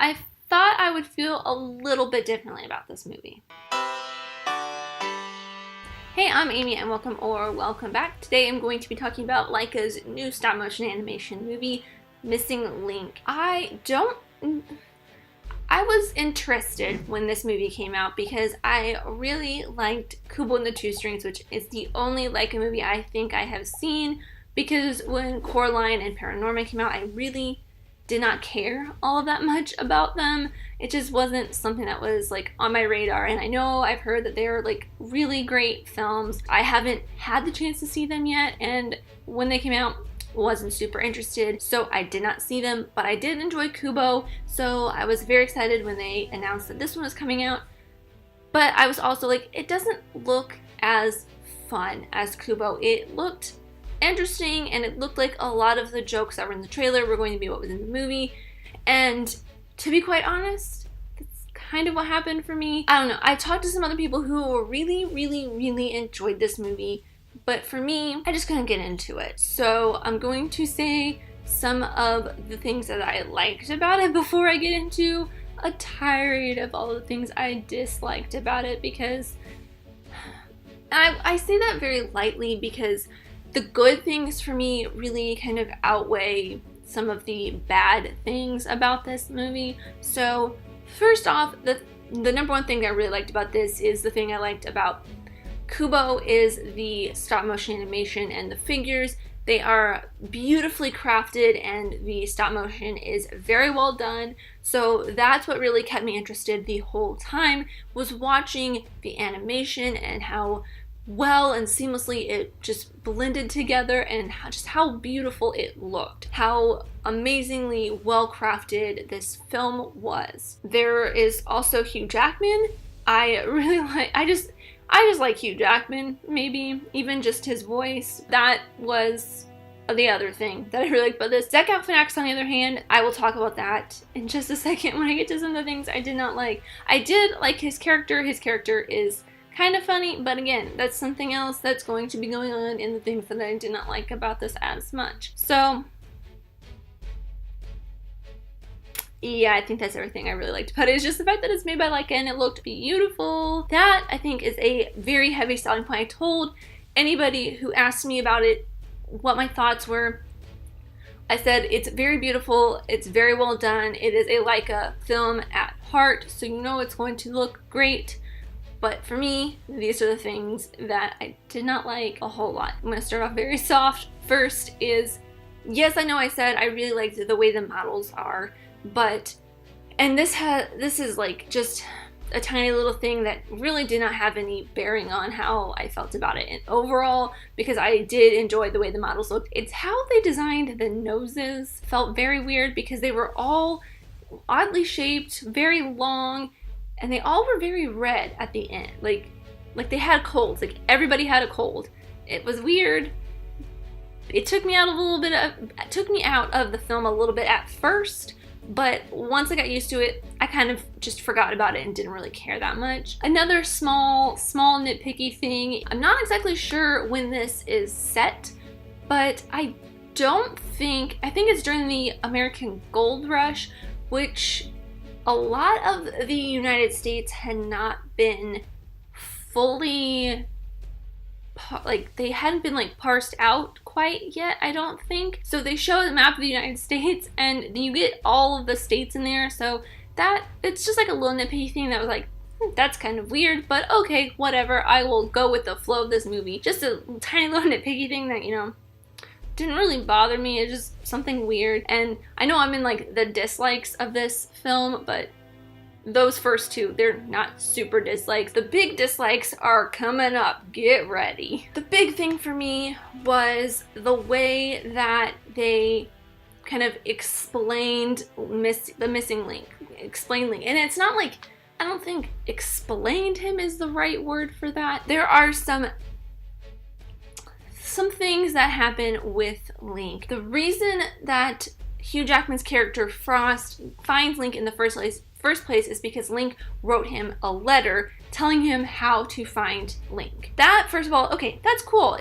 I thought I would feel a little bit differently about this movie. Hey, I'm Amy and welcome back. Today I'm going to be talking about Laika's new stop-motion animation movie, Missing Link. I was interested when this movie came out because I really liked Kubo and the Two Strings, which is the only Laika movie I think I have seen, because when Coraline and Paranorman came out, I really did not care all of that much about them. It just wasn't something that was like on my radar, and I know I've heard that they're like really great films. I haven't had the chance to see them yet, and when they came out, wasn't super interested, so I did not see them, but I did enjoy Kubo, so I was very excited when they announced that this one was coming out. But I was also like, it doesn't look as fun as Kubo. It looked interesting, and it looked like a lot of the jokes that were in the trailer were going to be what was in the movie, and to be quite honest, that's kind of what happened for me. I don't know, I talked to some other people who really enjoyed this movie, but for me, I just couldn't get into it. So I'm going to say some of the things that I liked about it before I get into a tirade of all the things I disliked about it, because I say that very lightly because the good things for me really kind of outweigh some of the bad things about this movie. So first off, the number one thing that I really liked about this is the thing I liked about Kubo is the stop motion animation and the figures. They are beautifully crafted and the stop motion is very well done. So that's what really kept me interested the whole time, was watching the animation and how well and seamlessly it just blended together, and how beautiful it looked, how amazingly well crafted this film was. There is also Hugh Jackman. I just like Hugh Jackman, maybe even just his voice. That was the other thing that I really liked about this. Zach Galifianakis, on the other hand, I will talk about that in just a second when I get to some of the things I did not like. I did like his character. His character is kind of funny, but again, that's something else that's going to be going on in the things that I did not like about this as much. So yeah, I think that's everything I really liked about it. It's just the fact that it's made by Laika and it looked beautiful. That, I think, is a very heavy selling point. I told anybody who asked me about it what my thoughts were. I said, it's very beautiful, it's very well done, it is a Laika film at heart, so you know it's going to look great. But for me, these are the things that I did not like a whole lot. I'm going to start off very soft. First is, yes, I know I said I really liked the way the models are, but, and this is like just a tiny little thing that really did not have any bearing on how I felt about it. And overall, because I did enjoy the way the models looked, it's how they designed the noses. Felt very weird because they were all oddly shaped, very long, and they all were very red at the end. Like they had colds. Like everybody had a cold. It was weird. It took me out of the film a little bit at first, but once I got used to it, I kind of just forgot about it and didn't really care that much. Another small nitpicky thing, I'm not exactly sure when this is set, but I think it's during the American Gold Rush, which a lot of the United States had not been fully, like, they hadn't been like parsed out quite yet, I don't think. So they show the map of the United States and you get all of the states in there, so that, it's just like a little nitpicky thing that was like, that's kind of weird, but okay, whatever, I will go with the flow of this movie. Just a tiny little nitpicky thing that, you know, didn't really bother me. It's just something weird. And I know I'm in like the dislikes of this film, but those first two, they're not super dislikes. The big dislikes are coming up. Get ready. The big thing for me was the way that they kind of explained the missing link. Explained Link. And it's not like, I don't think explained him is the right word for that. There are some things that happen with Link. The reason that Hugh Jackman's character Frost finds Link in the first place is because Link wrote him a letter telling him how to find Link. That, first of all, okay, that's cool.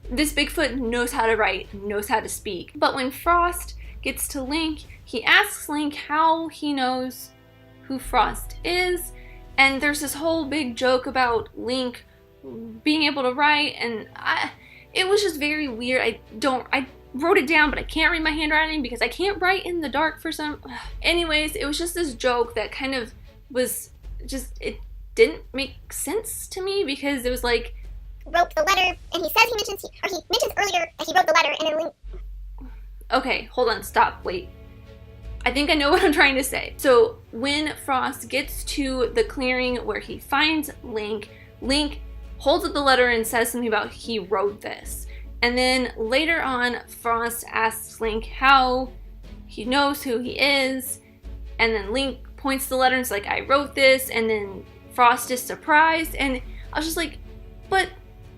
This Bigfoot knows how to write, knows how to speak. But when Frost gets to Link, he asks Link how he knows who Frost is, and there's this whole big joke about Link being able to write, and it was just very weird. I wrote it down, but I can't read my handwriting because I can't write in the dark for some... Anyways, it was just this joke that kind of was just... It didn't make sense to me because it was like... Wrote the letter, and he mentions earlier that he wrote the letter, and then Link... Okay, hold on, stop, wait. I think I know what I'm trying to say. So when Frost gets to the clearing where he finds Link, Link holds up the letter and says something about he wrote this. And then later on, Frost asks Link how he knows who he is, and then Link points to the letter and is like, I wrote this, and then Frost is surprised, and I was just like, but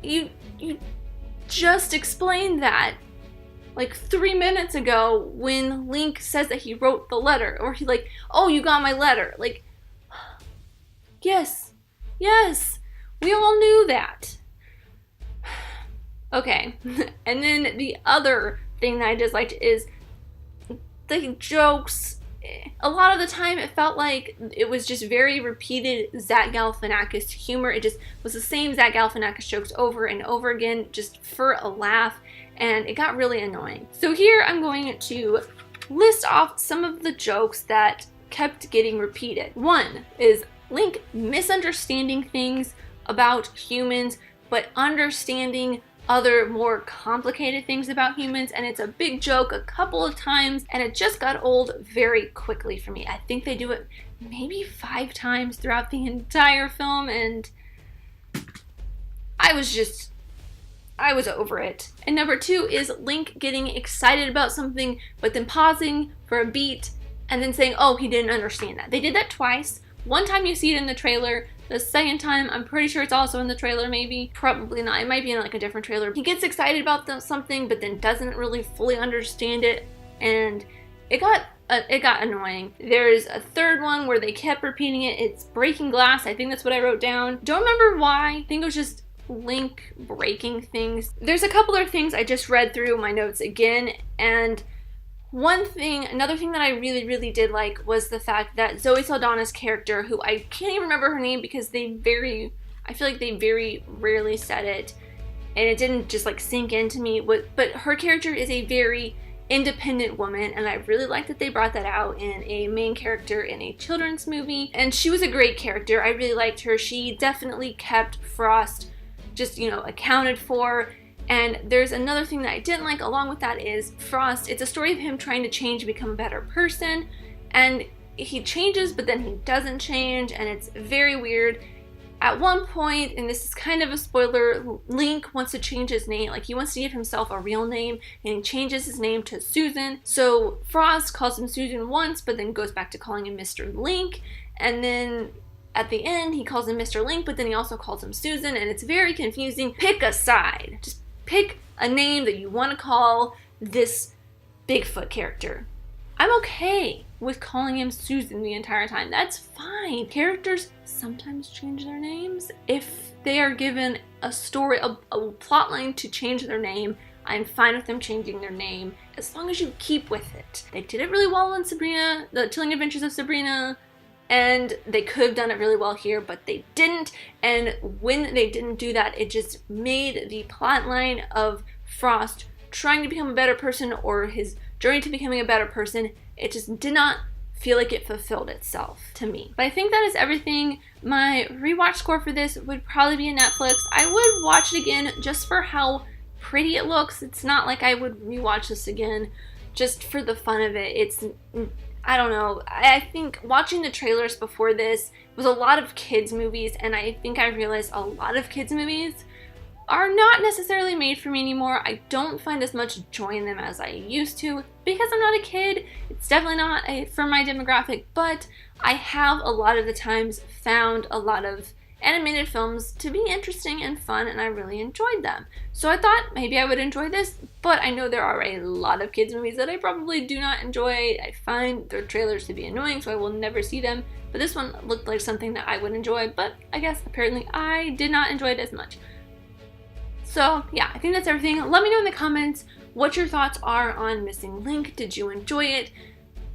you just explained that like 3 minutes ago when Link says that he wrote the letter, or he like, oh, you got my letter. Like, yes, we all knew that. Okay, and then the other thing that I disliked is the jokes. A lot of the time it felt like it was just very repeated Zach Galifianakis humor. It just was the same Zach Galifianakis jokes over and over again, just for a laugh, and it got really annoying. So here I'm going to list off some of the jokes that kept getting repeated. One is Link misunderstanding things about humans, but understanding other more complicated things about humans, and it's a big joke a couple of times, and it just got old very quickly for me. I think they do it maybe 5 times throughout the entire film, and I was over it. And number 2 is Link getting excited about something, but then pausing for a beat, and then saying, oh, he didn't understand that. They did that twice. One time you see it in the trailer. The second time, I'm pretty sure it's also in the trailer, maybe. Probably not. It might be in like a different trailer. He gets excited about something, but then doesn't really fully understand it, and it got annoying. There's a third one where they kept repeating it. It's breaking glass. I think that's what I wrote down. Don't remember why. I think it was just Link breaking things. There's a couple of things I just read through my notes again, and another thing that I really did like was the fact that Zoe Saldana's character, who I can't even remember her name because I feel like they very rarely said it, and it didn't just like sink into me, but her character is a very independent woman, and I really like that they brought that out in a main character in a children's movie, and she was a great character. I really liked her. She definitely kept Frost just, accounted for. And there's another thing that I didn't like along with that is Frost. It's a story of him trying to change, become a better person, and he changes, but then he doesn't change, and it's very weird. At one point, and this is kind of a spoiler, Link wants to change his name. Like, he wants to give himself a real name, and he changes his name to Susan. So Frost calls him Susan once, but then goes back to calling him Mr. Link, and then at the end, he calls him Mr. Link, but then he also calls him Susan, and it's very confusing. Pick a side. Just pick a name that you want to call this Bigfoot character. I'm okay with calling him Susan the entire time. That's fine. Characters sometimes change their names. If they are given a story, a plot line to change their name, I'm fine with them changing their name as long as you keep with it. They did it really well in Sabrina, The Chilling Adventures of Sabrina, and they could have done it really well here, but they didn't. And when they didn't do that, it just made the plot line of Frost trying to become a better person, or his journey to becoming a better person, it just did not feel like it fulfilled itself to me. But I think that is everything. My rewatch score for this would probably be a Netflix. I would watch it again just for how pretty it looks. It's not like I would rewatch this again just for the fun of it. I don't know. I think watching the trailers before this was a lot of kids movies, and I think I realized a lot of kids movies are not necessarily made for me anymore. I don't find as much joy in them as I used to because I'm not a kid. It's definitely not for my demographic, but I have a lot of the times found a lot of animated films to be interesting and fun, and I really enjoyed them. So I thought maybe I would enjoy this, but I know there are a lot of kids movies that I probably do not enjoy. I find their trailers to be annoying, so I will never see them. But this one looked like something that I would enjoy, but I guess apparently I did not enjoy it as much. So yeah, I think that's everything. Let me know in the comments what your thoughts are on Missing Link. Did you enjoy it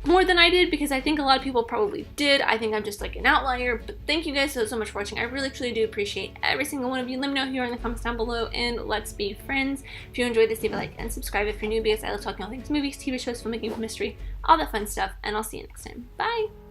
more than I did? Because I think a lot of people probably did. I think I'm just like an outlier, but thank you guys so much for watching. I really truly do appreciate every single one of you. Let me know who you are in the comments down below, and let's be friends. If you enjoyed this, leave a like and subscribe if you're new, because I love talking all things movies, TV shows, filmmaking, mystery, all that fun stuff, and I'll see you next time. Bye!